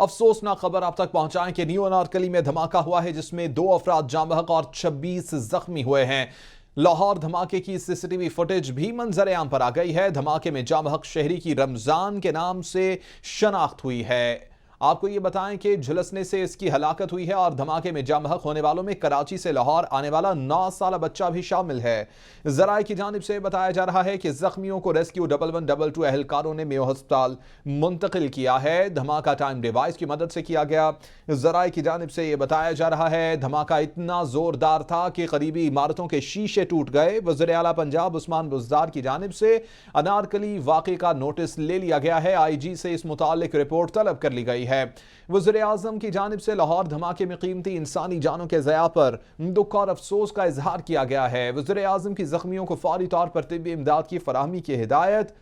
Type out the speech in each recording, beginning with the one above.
افسوسناک خبر آپ تک پہنچائیں کہ نیو انارکلی میں دھماکہ ہوا ہے جس میں 2 افراد جاں بحق اور 26 زخمی ہوئے ہیں۔ لاہور دھماکے کی سی سی ٹی وی فوٹیج بھی منظر عام پر آ گئی ہے۔ دھماکے میں جاں بحق شہری کی رمضان کے نام سے شناخت ہوئی ہے۔ آپ کو یہ بتائیں کہ جھلسنے سے اس کی ہلاکت ہوئی ہے اور دھماکے میں جاں بحق ہونے والوں میں کراچی سے لاہور آنے والا 9 سالہ بچہ بھی شامل ہے۔ ذرائع کی جانب سے بتایا جا رہا ہے کہ زخمیوں کو ریسکیو 1122 اہلکاروں نے میو ہسپتال منتقل کیا ہے۔ دھماکہ ٹائم ڈیوائس کی مدد سے کیا گیا۔ ذرائع کی جانب سے یہ بتایا جا رہا ہے دھماکہ اتنا زوردار تھا کہ قریبی عمارتوں کے شیشے ٹوٹ گئے۔ وزیر اعلیٰ پنجاب عثمان بزدار کی جانب سے انارکلی واقعے کا نوٹس لے لیا گیا ہے۔ آئی جی سے اس متعلق رپورٹ طلب کر لی گئی ہے۔ وزیر اعظم کی جانب سے لاہور دھماکے میں قیمتی انسانی جانوں کے ضیاع پر دکھ اور افسوس کا اظہار کیا گیا ہے۔ وزیر اعظم کی زخمیوں کو فوری طور پر طبی امداد کی فراہمی کی ہدایت۔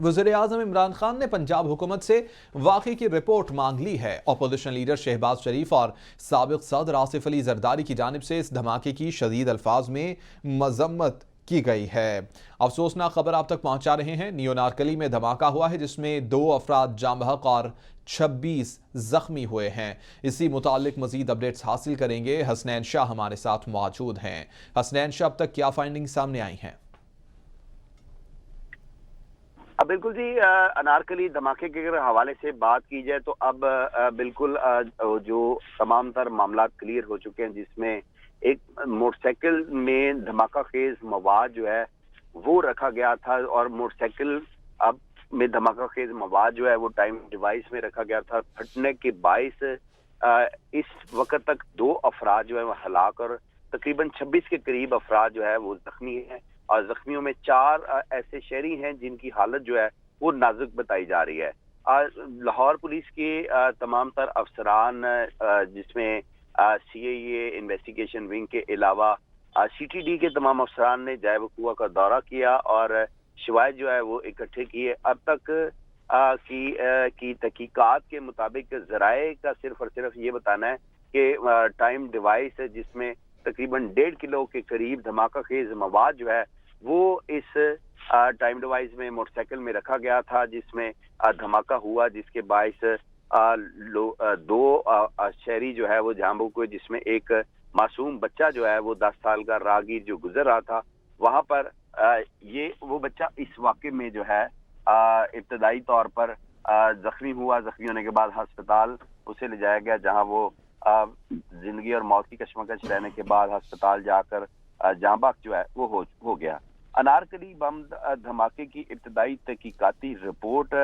وزیر اعظم عمران خان نے پنجاب حکومت سے واقعے کی رپورٹ مانگ لی ہے۔ اپوزیشن لیڈر شہباز شریف اور سابق صدر آصف علی زرداری کی جانب سے اس دھماکے کی شدید الفاظ میں مذمت کی گئی ہے۔ افسوسناک خبر آپ تک پہنچا رہے ہیں۔ نیو انارکلی میں دھماکہ ہوا ہے جس میں 2 افراد جاں بحق اور 26 زخمی ہوئے ہیں۔ اسی متعلق مزید اپڈیٹس حاصل کریں گے۔ حسنین شاہ ہمارے ساتھ موجود ہیں۔ حسنین شاہ، اب تک کیا فائنڈنگ سامنے آئی ہیں؟ بالکل جی، انارکلی دھماکے کے حوالے سے بات کی جائے تو اب بالکل جو تمام تر معاملات کلیئر ہو چکے ہیں، جس میں ایک موٹر سائیکل میں دھماکہ خیز مواد جو ہے وہ رکھا گیا تھا، اور موٹر سائیکل اب میں دھماکہ خیز مواد جو ہے وہ ٹائم ڈیوائس میں رکھا گیا تھا۔ پھٹنے کے باعث اس وقت تک 2 افراد جو ہے وہ ہلاک اور تقریباً 26 کے قریب افراد جو ہے وہ زخمی ہیں، اور زخمیوں میں 4 ایسے شہری ہیں جن کی حالت جو ہے وہ نازک بتائی جا رہی ہے۔ لاہور پولیس کے تمام تر افسران، جس میں سی اے اے انویسٹیگیشن ونگ کے علاوہ سی ٹی ڈی کے تمام افسران نے جائے وقوع کا دورہ کیا اور شواہد جو ہے وہ اکٹھے کیے۔ اب تک کی تحقیقات کے مطابق ذرائع کا صرف اور صرف یہ بتانا ہے کہ ٹائم ڈیوائس جس میں تقریباً 1.5 کلو کے قریب دھماکہ خیز مواد جو ہے وہ اس ٹائم ڈیوائس میں موٹر سائیکل میں رکھا گیا تھا، جس میں دھماکہ ہوا، جس کے باعث 2 شہری جو ہے وہ جاں بحق ہوئے، جس میں ایک معصوم بچہ جو ہے وہ 10 سال کا راہگیر جو گزر رہا تھا وہاں پر وہ بچہ اس واقعے میں جو ہے ابتدائی طور پر زخمی ہوا۔ زخمی ہونے کے بعد ہسپتال اسے لے جایا گیا، جہاں وہ زندگی اور موت کی کشمکش رہنے کے بعد ہسپتال جا کر جاں بحق جو ہے وہ ہو گیا۔ انارکلی بم دھماکے کی ابتدائی تحقیقاتی رپورٹ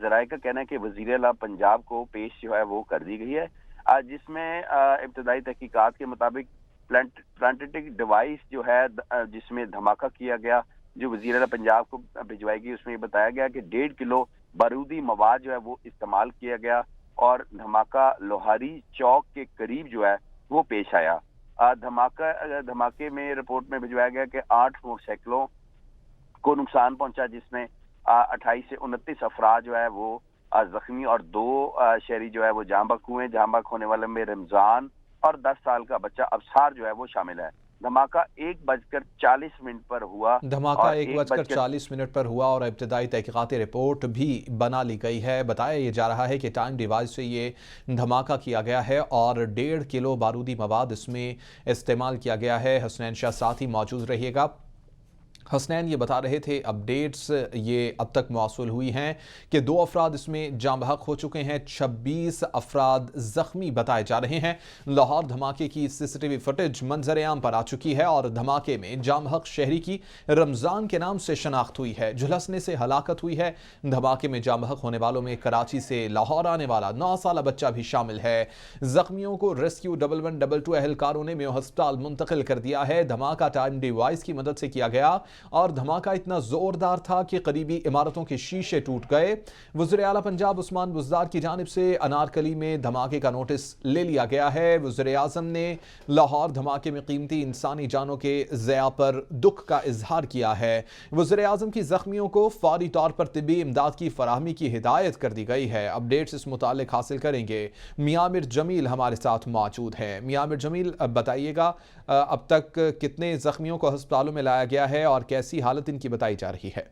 ذرائع کا کہنا ہے کہ وزیر اعلیٰ پنجاب کو پیش جو ہے وہ کر دی گئی ہے، جس میں ابتدائی تحقیقات کے مطابق پلانٹیٹک ڈیوائس جو ہے جس میں دھماکہ کیا گیا جو وزیر اعلیٰ پنجاب کو بھجوائی گئی، اس میں یہ بتایا گیا کہ 1.5 کلو بارودی مواد جو ہے وہ استعمال کیا گیا اور دھماکہ لوہاری چوک کے قریب جو ہے وہ پیش آیا۔ دھماکے میں رپورٹ میں بھجوایا گیا کہ 8 موٹر سائیکلوں کو نقصان پہنچا، جس میں 28 سے 29 افراد جو ہے وہ زخمی اور 2 شہری جو ہے وہ جاں بحق ہوئے۔ جاں بحق ہونے والے میں رمضان اور 10 سال کا بچہ ابصار جو ہے وہ شامل ہے۔ دھماکہ 1:40 پر ہوا۔ دھماکہ 1:40 پر ہوا اور ابتدائی تحقیقاتی رپورٹ بھی بنا لی گئی ہے۔ بتایا یہ جا رہا ہے کہ ٹائم ڈیوائس سے یہ دھماکہ کیا گیا ہے اور 1.5 کلو بارودی مواد اس میں استعمال کیا گیا ہے۔ حسنین شاہ ساتھ ہی موجود رہیے گا۔ حسنین یہ بتا رہے تھے اپڈیٹس یہ اب تک موصول ہوئی ہیں کہ 2 افراد اس میں جاں بحق ہو چکے ہیں، 26 افراد زخمی بتائے جا رہے ہیں۔ لاہور دھماکے کی سی سی ٹی وی فوٹیج منظر عام پر آ چکی ہے اور دھماکے میں جاں بحق شہری کی رمضان کے نام سے شناخت ہوئی ہے، جھلسنے سے ہلاکت ہوئی ہے۔ دھماکے میں جاں بحق ہونے والوں میں کراچی سے لاہور آنے والا 9 سالہ بچہ بھی شامل ہے۔ زخمیوں کو ریسکیو 1122 اہلکاروں نے میو ہسپتال منتقل کر دیا ہے۔ دھماکہ ٹائم ڈیوائس کی مدد سے کیا گیا اور دھماکہ اتنا زوردار تھا کہ قریبی عمارتوں کے شیشے ٹوٹ گئے۔ وزیر اعلیٰ پنجاب عثمان بزدار کی جانب سے انارکلی میں دھماکے کا نوٹس لے لیا گیا ہے۔ وزیر اعظم نے لاہور دھماکے میں قیمتی انسانی جانوں کے ضیاع پر دکھ کا اظہار کیا ہے۔ وزیر اعظم کی زخمیوں کو فوری طور پر طبی امداد کی فراہمی کی ہدایت کر دی گئی ہے۔ اپڈیٹس اس متعلق حاصل کریں گے۔ میامر جمیل ہمارے ساتھ موجود ہیں۔ میامر جمیل، بتائیے گا اب تک کتنے زخمیوں کو ہسپتالوں میں لایا گیا ہے اور کیسی حالت ان کی بتائی جا رہی ہے؟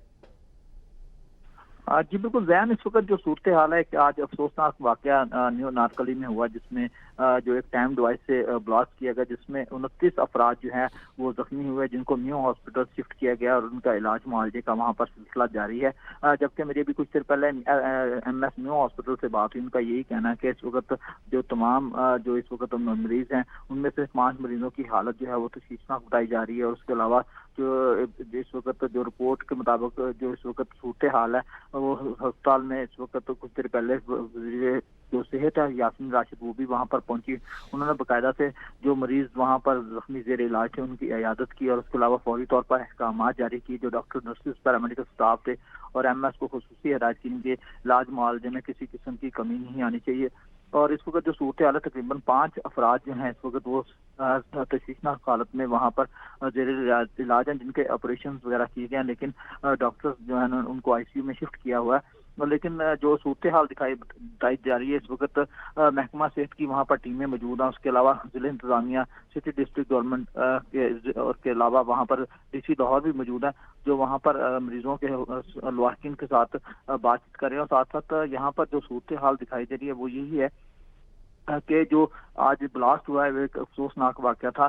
جی بالکل ذہن، اس وقت جو صورتحال ہے کہ آج افسوسناک واقعہ نیو نارکلی میں ہوا، جس میں جو ایک ٹائم ڈیوائس سے بلاسٹ کیا گیا، جس میں 29 افراد جو ہیں وہ زخمی ہوئے، جن کو میو ہاسپٹل شفٹ کیا گیا اور ان کا علاج معالجے کا وہاں پر سلسلہ جاری ہے۔ جبکہ میری بھی کچھ دیر پہلے ایم ایس میو ہاسپٹل سے بات ہوئی، ان کا یہی کہنا ہے کہ اس وقت جو تمام جو اس وقت مریض ہیں ان میں سے 5 مریضوں کی حالت جو ہے وہ تشویشناک بتائی جا رہی ہے، اور اس کے علاوہ جو اس وقت جو رپورٹ کے مطابق جو اس وقت صورتحال ہے وہ ہسپتال میں اس وقت کچھ دیر پہلے وزیر جو صحت ہے یاسمین راشد وہ بھی وہاں پر پہنچی، انہوں نے باقاعدہ سے جو مریض وہاں پر زخمی زیر علاج تھے ان کی عیادت کی، اور اس کے علاوہ فوری طور پر احکامات جاری کی، جو ڈاکٹر نرسز پیرامیڈیکل اسٹاف تھے اور ایم ایس کو خصوصی ہدایت کی کہ علاج معالجے میں کسی قسم کی کمی نہیں آنی چاہیے۔ اور اس وقت جو صورتحال ہے تقریباً 5 افراد جو ہیں اس وقت وہ تشویشناک حالت میں وہاں پر زیر علاج ہیں، جن کے آپریشن وغیرہ کیے گئے ہیں، لیکن ڈاکٹر جو ہیں ان کو آئی سی یو میں شفٹ کیا ہوا ہے۔ لیکن جو صورتحال بتائی جا رہی ہے اس وقت محکمہ صحت کی وہاں پر ٹیمیں موجود ہیں، اس کے علاوہ ضلع انتظامیہ، سٹی ڈسٹرکٹ گورنمنٹ اور کے علاوہ وہاں پر ڈی سی لاہور بھی موجود ہیں، جو وہاں پر مریضوں کے لواحقین کے ساتھ بات چیت کر رہے ہیں۔ اور ساتھ ساتھ یہاں پر جو صورتحال دکھائی دے رہی ہے وہ یہی ہے کہ جو آج بلاسٹ ہوا ہے وہ ایک افسوسناک واقعہ تھا،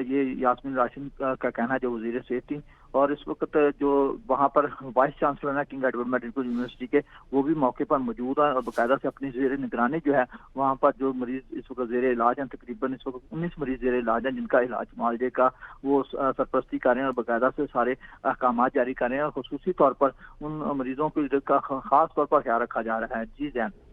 یہ یاسمین راشد کا کہنا ہے جو وزیر صحت تھی، اور اس وقت جو وہاں پر وائس چانسلر ہیں کنگ ایڈورڈ میڈیکل یونیورسٹی کے وہ بھی موقع پر موجود ہیں، اور باقاعدہ سے اپنی زیر نگرانی جو ہے وہاں پر جو مریض اس وقت زیر علاج ہیں، تقریباً اس وقت 19 مریض زیر علاج ہیں جن کا علاج معالجے کا وہ سرپرستی کر رہے ہیں، اور باقاعدہ سے سارے احکامات جاری کر رہے ہیں، اور خصوصی طور پر ان مریضوں کا خاص طور پر خیال رکھا جا رہا ہے۔ جی زین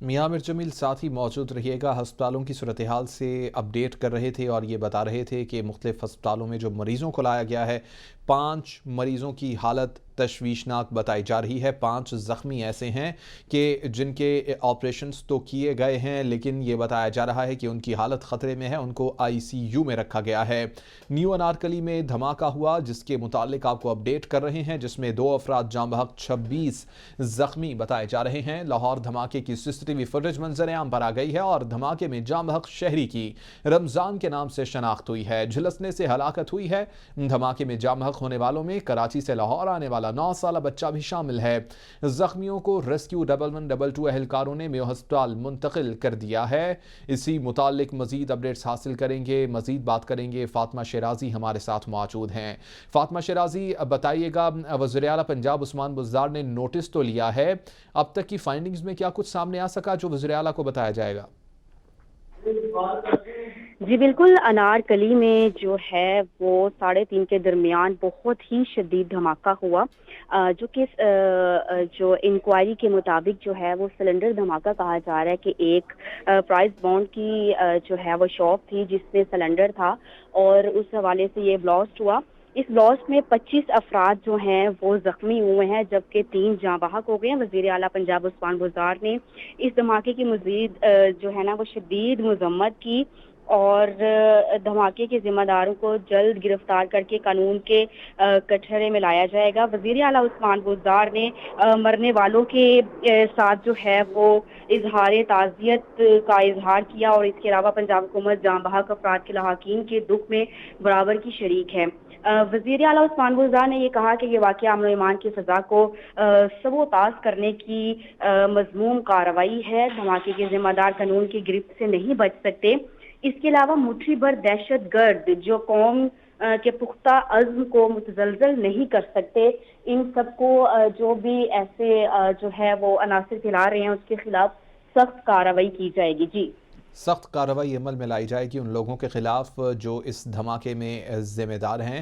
میاں عامر جمیل ساتھ ہی موجود رہیے گا، ہسپتالوں کی صورتحال سے اپڈیٹ کر رہے تھے اور یہ بتا رہے تھے کہ مختلف ہسپتالوں میں جو مریضوں کو لایا گیا ہے 5 مریضوں کی حالت تشویشناک بتائی جا رہی ہے، 5 زخمی ایسے ہیں کہ جن کے آپریشنز تو کیے گئے ہیں لیکن یہ بتایا جا رہا ہے کہ ان کی حالت خطرے میں ہے، ان کو آئی سی یو میں رکھا گیا ہے۔ نیو انارکلی میں دھماکہ ہوا جس کے متعلق آپ کو اپڈیٹ کر رہے ہیں، جس میں 2 افراد جاں بحق 26 زخمی بتائے جا رہے ہیں۔ لاہور دھماکے کی سی ٹی وی فوٹیج منظر عام پر آ گئی ہے اور دھماکے میں جاں بحق شہری کی رمضان کے نام سے شناخت ہوئی ہے، جھلسنے سے ہلاکت ہوئی ہے۔ دھماکے میں جاں بحق ہونے والوں میں کراچی سے لاہور آنے والا 9 سالہ بچہ بھی شامل ہے۔ زخمیوں کو ریسکیو 1122 اہلکاروں نے میو ہسپتال منتقل کر دیا ہے۔ اسی متعلق مزید اپڈیٹس حاصل کریں گے، مزید بات کریں گے، فاطمہ شیرازی ہمارے ساتھ موجود ہیں۔ فاطمہ شیرازی بتائیے گا، وزیر اعلیٰ پنجاب عثمان بزدار نے نوٹس تو لیا ہے، اب تک کی فائنڈنگز میں کیا کچھ سامنے آ سکا جو وزیر اعلیٰ کو بتایا جائے گا؟ جی بالکل، انارکلی میں جو ہے وہ 3:30 کے درمیان بہت ہی شدید دھماکہ ہوا، جو کہ جو انکوائری کے مطابق جو ہے وہ سلنڈر دھماکہ کہا جا رہا ہے کہ ایک پرائز بانڈ کی جو ہے وہ شاپ تھی جس میں سلنڈر تھا، اور اس حوالے سے یہ بلاسٹ ہوا۔ اس بلاسٹ میں 25 افراد جو ہیں وہ زخمی ہوئے ہیں، جبکہ 3 جاں بحق ہو گئے ہیں۔ وزیر اعلیٰ پنجاب عثمان بزدار نے اس دھماکے کی مزید جو ہے نا وہ شدید مذمت کی، اور دھماکے کے ذمہ داروں کو جلد گرفتار کر کے قانون کے کٹہرے میں لایا جائے گا۔ وزیر اعلیٰ عثمان بزدار نے مرنے والوں کے ساتھ جو ہے وہ اظہار تعزیت کا اظہار کیا، اور اس کے علاوہ پنجاب حکومت جاں بحق افراد کے لاحقین کے دکھ میں برابر کی شریک ہے۔ وزیر اعلیٰ عثمان بزدار نے یہ کہا کہ یہ واقعہ امن و ایمان کی فضا کو سبوتاز کرنے کی مذموم کارروائی ہے، دھماکے کے ذمہ دار قانون کی گرفت سے نہیں بچ سکتے۔ اس کے علاوہ مٹھی بھر دہشت گرد جو قوم کے پختہ عزم کو متزلزل نہیں کر سکتے، ان سب کو جو بھی ایسے جو ہے وہ عناصر پھیلا رہے ہیں اس کے خلاف سخت کارروائی کی جائے گی۔ جی سخت کارروائی عمل میں لائی جائے گی ان لوگوں کے خلاف جو اس دھماکے میں ذمہ دار ہیں،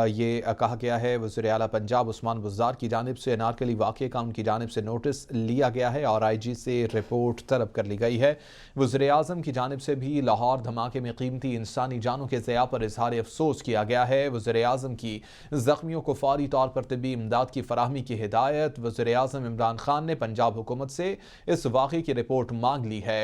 یہ کہا گیا ہے۔ وزیر اعلیٰ پنجاب عثمان بزدار کی جانب سے انارکلی واقعے کا ان کی جانب سے نوٹس لیا گیا ہے اور آئی جی سے رپورٹ طلب کر لی گئی ہے۔ وزیر اعظم کی جانب سے بھی لاہور دھماکے میں قیمتی انسانی جانوں کے ضیاع پر اظہار افسوس کیا گیا ہے۔ وزیر اعظم کی زخمیوں کو فوری طور پر طبی امداد کی فراہمی کی ہدایت۔ وزیر اعظم عمران خان نے پنجاب حکومت سے اس واقعے کی رپورٹ مانگ لی ہے۔